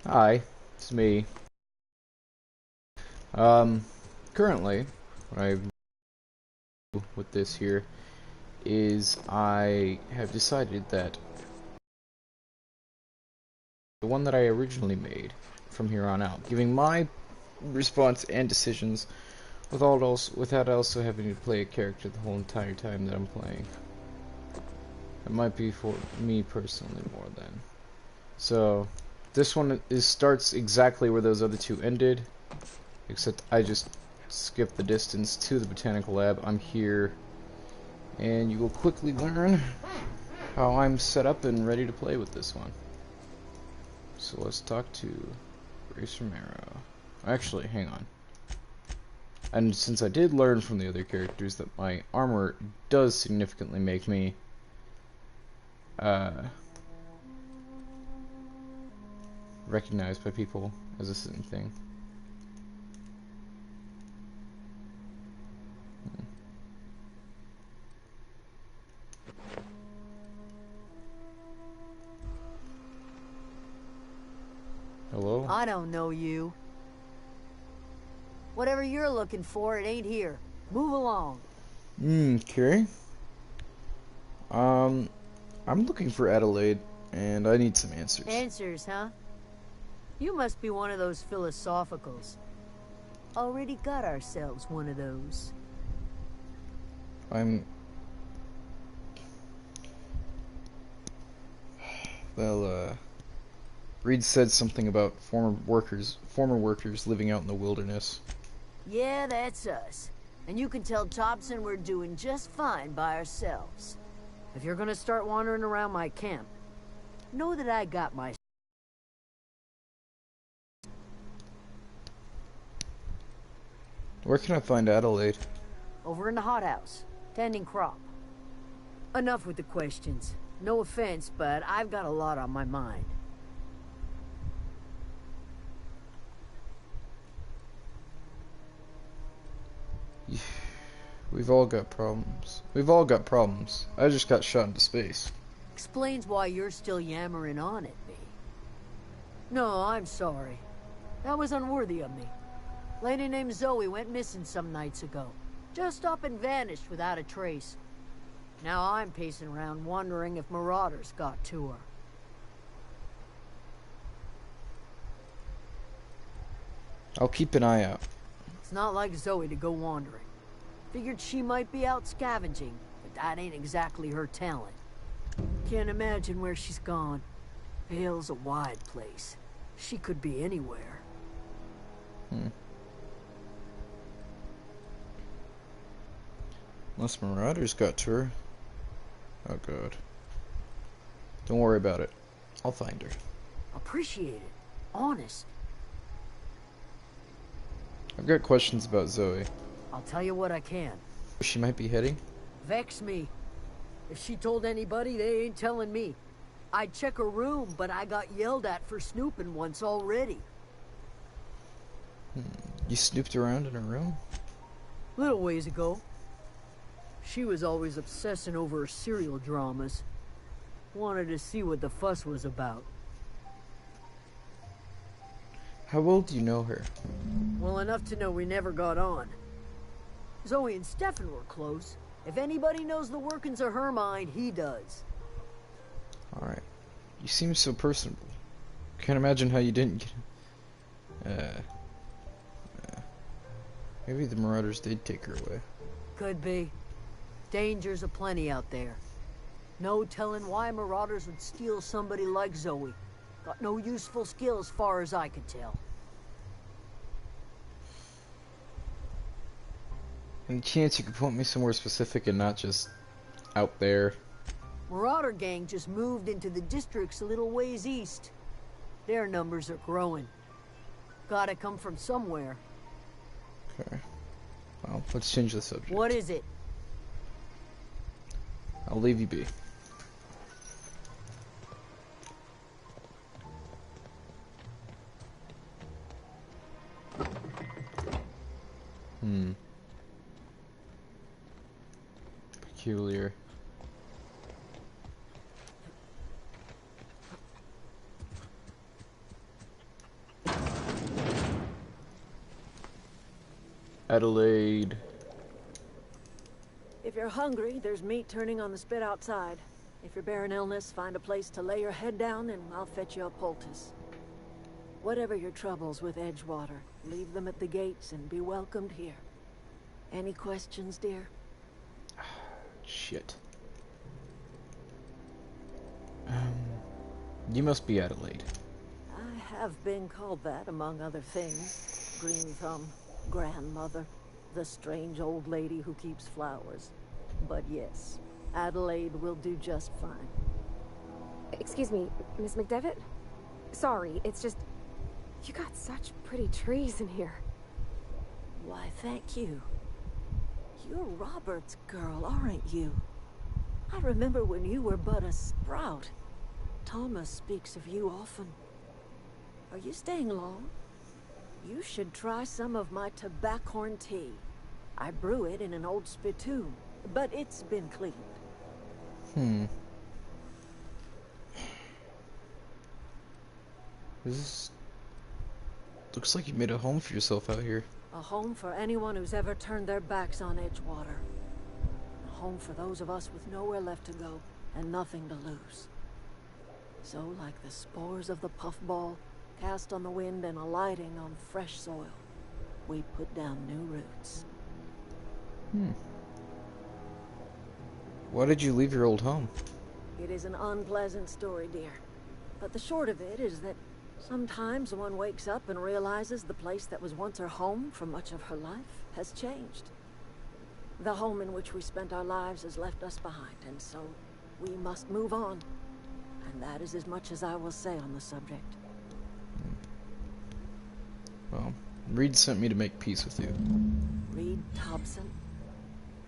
Hi, it's me. Um, Currently, what I do with this here is I have decided that the one that I originally made from here on out, giving my response and decisions without also having to play a character the whole entire time that I'm playing. It might be for me personally more than. So, this one starts exactly where those other two ended, except I just skipped the distance to the botanical lab. I'm here, and you will quickly learn how I'm set up and ready to play with this one. So let's talk to Grace Romero. Actually, hang on. And since I did learn from the other characters that my armor does significantly make me uh, recognized by people as a certain thing. Hello? I don't know you. Whatever you're looking for, it ain't here. Move along. Okay. Um, I'm looking for Adelaide, and I need some answers. Answers, huh? You must be one of those philosophicals. Already got ourselves one of those. I'm... Well, Reed said something about former workers living out in the wilderness. Yeah, that's us. And you can tell Thompson we're doing just fine by ourselves. If you're gonna start wandering around my camp, know that I got my... Where can I find Adelaide? Over in the hothouse, tending crop. Enough with the questions. No offense, but I've got a lot on my mind. We've all got problems. We've all got problems. I just got shot into space. Explains why you're still yammering on at me. No, I'm sorry. That was unworthy of me. Lady named Zoe went missing some nights ago. Just up and vanished without a trace. Now I'm pacing around wondering if marauders got to her. I'll keep an eye out. It's not like Zoe to go wandering. Figured she might be out scavenging, but that ain't exactly her talent. Can't imagine where she's gone. Vale's a wide place. She could be anywhere. Unless marauders got to her. Oh god. Don't worry about it. I'll find her. Appreciate it. Honest. I've got questions about Zoe. I'll tell you what I can. Where she might be heading? Vex me. If she told anybody, they ain't telling me. I'd check her room, but I got yelled at for snooping once already. You snooped around in her room? Little ways ago. She was always obsessing over her serial dramas. Wanted to see what the fuss was about. How well do you know her? Well enough to know we never got on. Zoe and Stefan were close. If anybody knows the workings of her mind, he does. Alright. You seem so personable. Can't imagine how you didn't get... Maybe the marauders did take her away. Could be. Dangers aplenty out there. No telling why marauders would steal somebody like Zoe. Got no useful skill as far as I could tell. Any chance you could point me somewhere specific and not just out there? Marauder gang just moved into the districts a little ways east. Their numbers are growing. Gotta come from somewhere. Okay. Well, let's change the subject. What is it? I'll leave you be. Peculiar. Adelaide. If you're hungry, there's meat turning on the spit outside. If you're bearing illness, find a place to lay your head down and I'll fetch you a poultice. Whatever your troubles with Edgewater, leave them at the gates and be welcomed here. Any questions, dear? Shit. You must be Adelaide. I have been called that, among other things. Green Thumb, grandmother, the strange old lady who keeps flowers. But yes, Adelaide will do just fine. Excuse me, Miss McDevitt? Sorry, it's just... You got such pretty trees in here. Why, thank you. You're Robert's girl, aren't you? I remember when you were but a sprout. Thomas speaks of you often. Are you staying long? You should try some of my tobaccorn tea. I brew it in an old spittoon, but it's been cleaned. This looks like you made a home for yourself out here. A home for anyone who's ever turned their backs on Edgewater. A home for those of us with nowhere left to go and nothing to lose. So, like the spores of the puffball, cast on the wind and alighting on fresh soil, we put down new roots. Why did you leave your old home? It is an unpleasant story, dear. But the short of it is that sometimes one wakes up and realizes the place that was once her home for much of her life has changed. The home in which we spent our lives has left us behind, and so we must move on. And that is as much as I will say on the subject. Well, Reed sent me to make peace with you. Reed Thompson?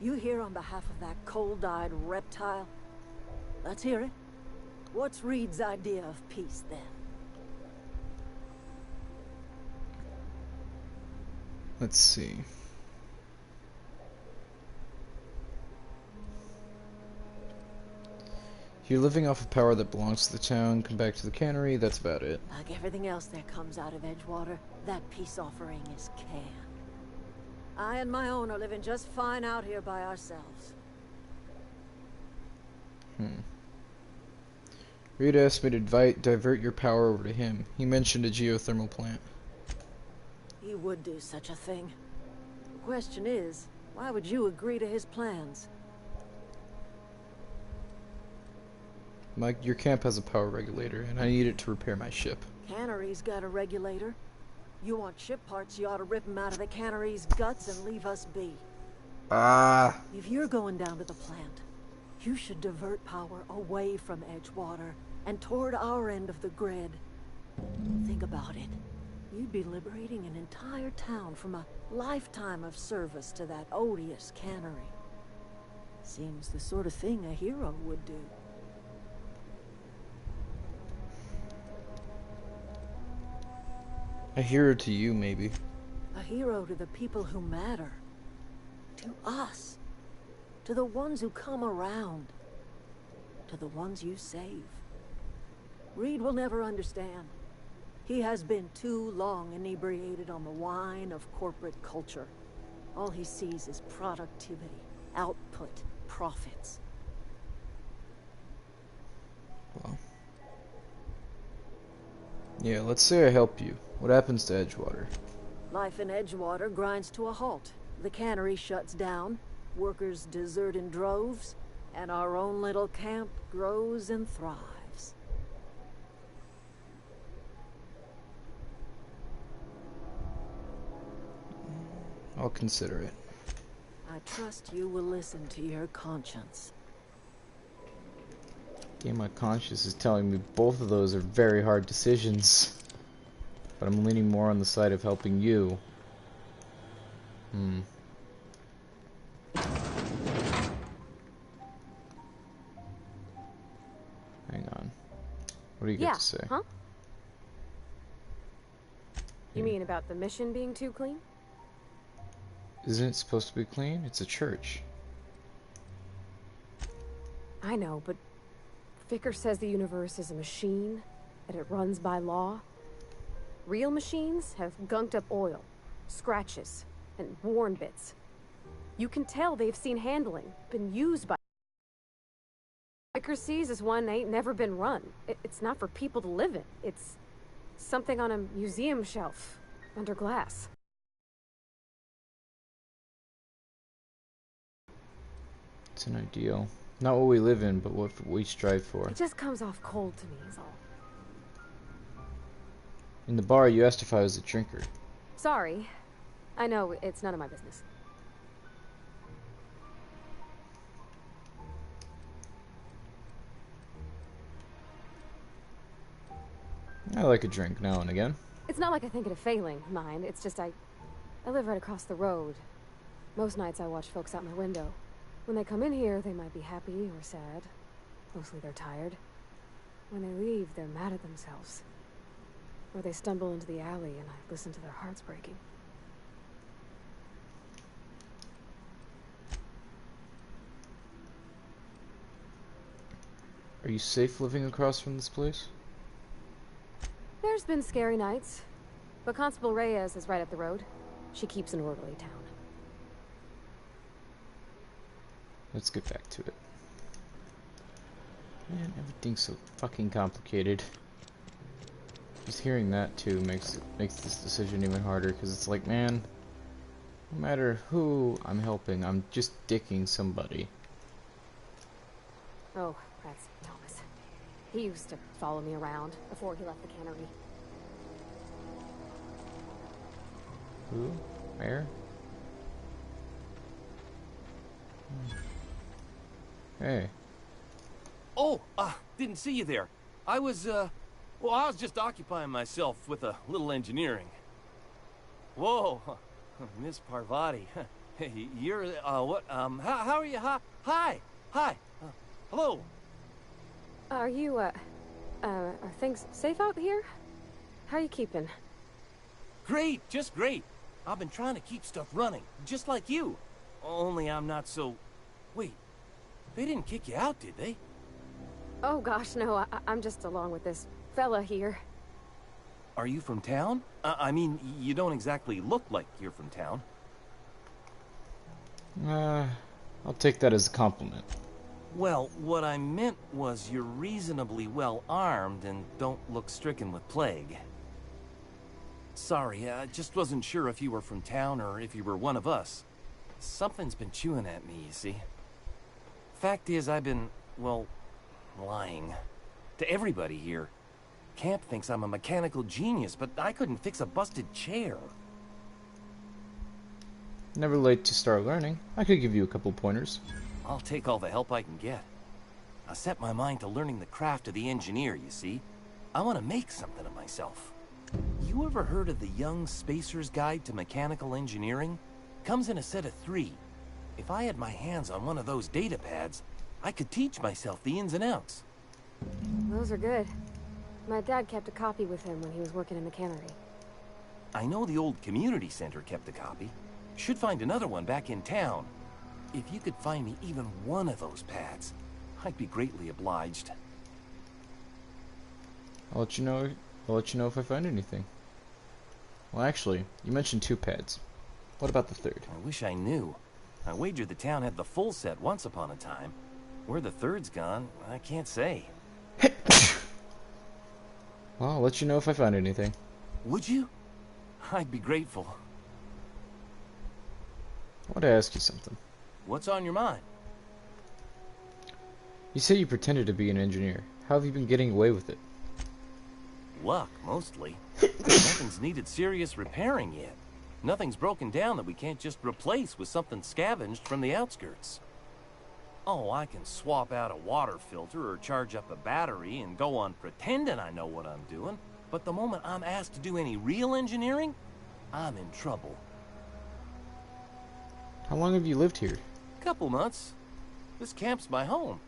You here on behalf of that cold-eyed reptile? Let's hear it. What's Reed's idea of peace, then? Let's see. You're living off of power that belongs to the town. Come back to the cannery. That's about it. Like everything else that comes out of Edgewater, that peace offering is canned. I and my own are living just fine out here by ourselves. Reed asked me to divert your power over to him. He mentioned a geothermal plant. He would do such a thing. The question is, why would you agree to his plans? Your camp has a power regulator, and I need it to repair my ship. Cannery's got a regulator. You want ship parts, you ought to rip them out of the cannery's guts and leave us be. If you're going down to the plant, you should divert power away from Edgewater and toward our end of the grid. Think about it. You'd be liberating an entire town from a lifetime of service to that odious cannery. Seems the sort of thing a hero would do. A hero to you, maybe. A hero to the people who matter. To us. To the ones who come around. To the ones you save. Reed will never understand. He has been too long inebriated on the wine of corporate culture. All he sees is productivity, output, profits. Well. Yeah, let's say I help you. What happens to Edgewater? Life in Edgewater grinds to a halt. The cannery shuts down, workers desert in droves, and our own little camp grows and thrives. I'll consider it. I trust you will listen to your conscience. Yeah, my conscience is telling me both of those are very hard decisions. But I'm leaning more on the side of helping you. Hang on. What do you get to say? Huh? You mean about the mission being too clean? Isn't it supposed to be clean? It's a church. I know, but Vicker says the universe is a machine, that it runs by law. Real machines have gunked up oil, scratches, and worn bits. You can tell they've seen handling, been used by... Vicar sees as one ain't never been run. It's not for people to live in. It's something on a museum shelf, under glass. It's an ideal. Not what we live in, but what we strive for. It just comes off cold to me, is all. In the bar, you asked if I was a drinker. Sorry. I know, it's none of my business. I like a drink now and again. It's not like I think it a failing, mind. It's just I live right across the road. Most nights I watch folks out my window. When they come in here, they might be happy or sad. Mostly they're tired. When they leave, they're mad at themselves. Or they stumble into the alley and I listen to their hearts breaking. Are you safe living across from this place? There's been scary nights, but Constable Reyes is right up the road. She keeps an orderly town. Let's get back to it. Man, everything's so fucking complicated. Just hearing that too makes this decision even harder, because it's like, man, no matter who I'm helping, I'm just dicking somebody. Oh, that's Thomas. He used to follow me around before he left the cannery. Who? Where? Hey. Oh, didn't see you there. I was just occupying myself with a little engineering. Whoa, Miss Parvati. Hey, you're, what, how are you? Hi. Hello. Are you, are things safe out here? How are you keeping? Great, just great. I've been trying to keep stuff running, just like you. Only I'm not so... Wait, they didn't kick you out, did they? Oh gosh, no, I'm just along with this fella here. Are you from town? I mean, you don't exactly look like you're from town. I'll take that as a compliment. Well, what I meant was you're reasonably well armed and don't look stricken with plague. Sorry, I just wasn't sure if you were from town or if you were one of us. Something's been chewing at me, you see. Fact is, I've been, well, lying. To everybody here. Camp thinks I'm a mechanical genius, but I couldn't fix a busted chair. Never late to start learning. I could give you a couple pointers. I'll take all the help I can get. I set my mind to learning the craft of the engineer, you see. I want to make something of myself. You ever heard of the Young Spacer's Guide to Mechanical Engineering? Comes in a set of 3. If I had my hands on one of those data pads, I could teach myself the ins and outs. Those are good. My dad kept a copy with him when he was working in the cannery. I know the old community center kept a copy. Should find another one back in town. If you could find me even one of those pads, I'd be greatly obliged. I'll let you know if I find anything. Well, actually, you mentioned 2 pads. What about the 3rd? I wish I knew. I wagered the town had the full set once upon a time. Where the 3rd's gone, I can't say. Well, I'll let you know if I find anything. Would you? I'd be grateful. I want to ask you something. What's on your mind? You say you pretended to be an engineer. How have you been getting away with it? Luck, mostly. Nothing's needed serious repairing yet. Nothing's broken down that we can't just replace with something scavenged from the outskirts. Oh, I can swap out a water filter or charge up a battery and go on pretending I know what I'm doing, but the moment I'm asked to do any real engineering, I'm in trouble. How long have you lived here? Couple months. This camp's my home.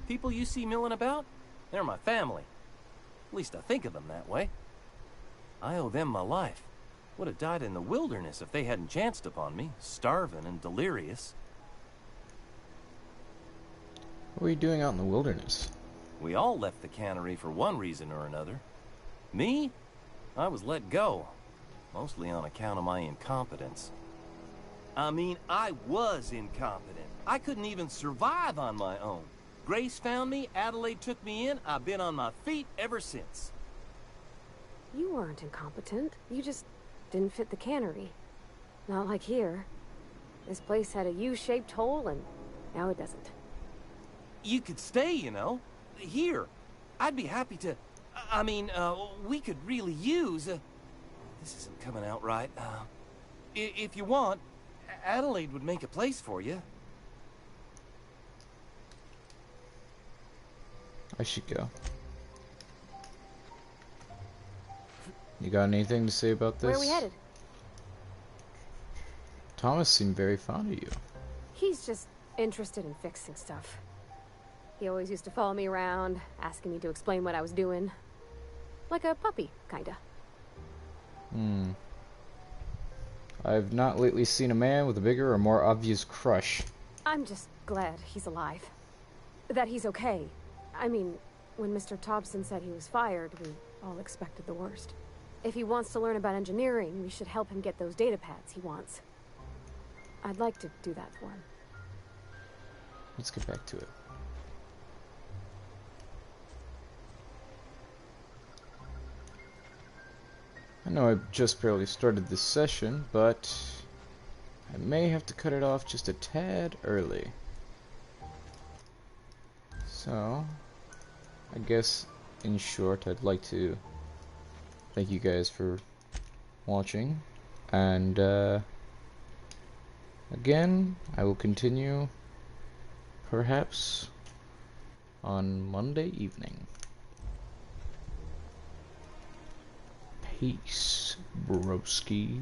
People you see milling about, they're my family. At least I think of them that way. I owe them my life. Would have died in the wilderness if they hadn't chanced upon me, starving and delirious. What were you doing out in the wilderness? We all left the cannery for one reason or another. Me? I was let go. Mostly on account of my incompetence. I mean, I was incompetent. I couldn't even survive on my own. Grace found me, Adelaide took me in, I've been on my feet ever since. You weren't incompetent. You just didn't fit the cannery. Not like here. This place had a U-shaped hole, and now it doesn't. You could stay, you know. Here. I'd be happy to... I mean, we could really use... this isn't coming out right. If you want, Adelaide would make a place for you. I should go. You got anything to say about this? Where are we headed? Thomas seemed very fond of you. He's just interested in fixing stuff. He always used to follow me around, asking me to explain what I was doing. Like a puppy, kinda. I've not lately seen a man with a bigger or more obvious crush. I'm just glad he's alive. That he's okay. I mean, when Mr. Thompson said he was fired, we all expected the worst. If he wants to learn about engineering, we should help him get those data pads he wants. I'd like to do that for him. Let's get back to it. I know I just barely started this session, but I may have to cut it off just a tad early. So, I guess in short, I'd like to thank you guys for watching, and again, I will continue perhaps on Monday evening. Peace, broski.